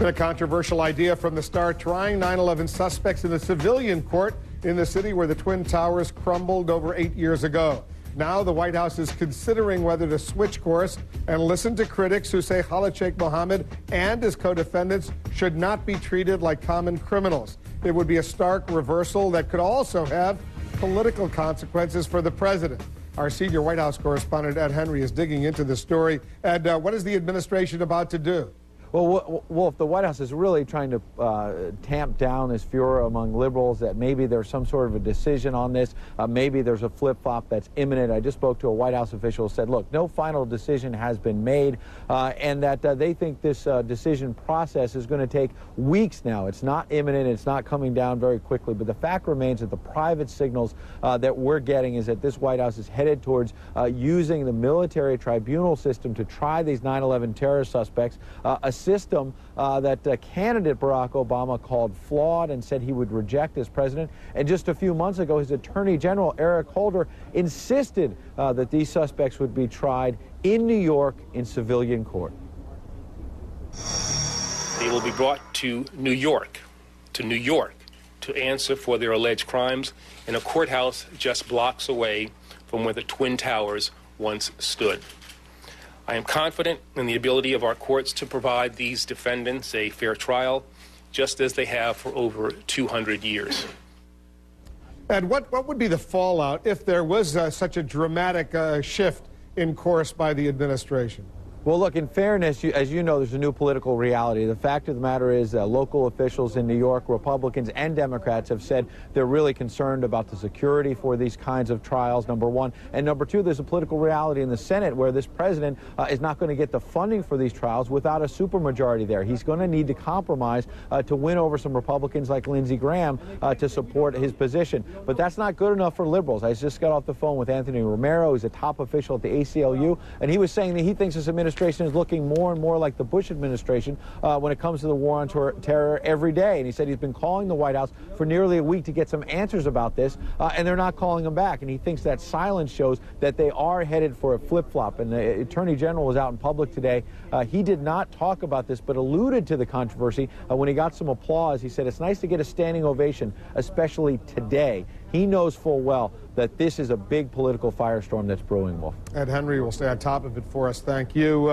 A controversial idea from the start, trying 9/11 suspects in the civilian court in the city where the Twin Towers crumbled over 8 years ago. Now the White House is considering whether to switch course and listen to critics who say Khalid Sheikh Mohammed and his co-defendants should not be treated like common criminals. It would be a stark reversal that could also have political consequences for the president. Our senior White House correspondent, Ed Henry, is digging into the story. Ed, what is the administration about to do? Well, Wolf, the White House is really trying to tamp down this furor among liberals that maybe there's some sort of a decision on this. Maybe there's a flip-flop that's imminent. I just spoke to a White House official who said, look, no final decision has been made, and that they think this decision process is going to take weeks now. It's not imminent. It's not coming down very quickly. But the fact remains that the private signals that we're getting is that this White House is headed towards using the military tribunal system to try these 9/11 terrorist suspects, a system that candidate Barack Obama called flawed and said he would reject as president. And just a few months ago, his Attorney General, Eric Holder, insisted that these suspects would be tried in New York in civilian court. They will be brought to New York, to answer for their alleged crimes in a courthouse just blocks away from where the Twin Towers once stood. I am confident in the ability of our courts to provide these defendants a fair trial, just as they have for over 200 years. And what would be the fallout if there was such a dramatic shift in course by the administration? Well, look, in fairness, as you know, there's a new political reality. The fact of the matter is local officials in New York, Republicans and Democrats, have said they're really concerned about the security for these kinds of trials, number one. And number two, there's a political reality in the Senate where this president is not going to get the funding for these trials without a supermajority there. He's going to need to compromise to win over some Republicans like Lindsey Graham to support his position. But that's not good enough for liberals. I just got off the phone with Anthony Romero, who's a top official at the ACLU, and he was saying that he thinks this administration is looking more and more like the Bush administration when it comes to the war on terror every day. And he said he's been calling the White House for nearly a week to get some answers about this, and they're not calling him back. And he thinks that silence shows that they are headed for a flip-flop. And the Attorney General was out in public today. He did not talk about this, but alluded to the controversy when he got some applause. He said it's nice to get a standing ovation, especially today. He knows full well that this is a big political firestorm that's brewing, Wolf. Ed Henry will stay on top of it for us. Thank you.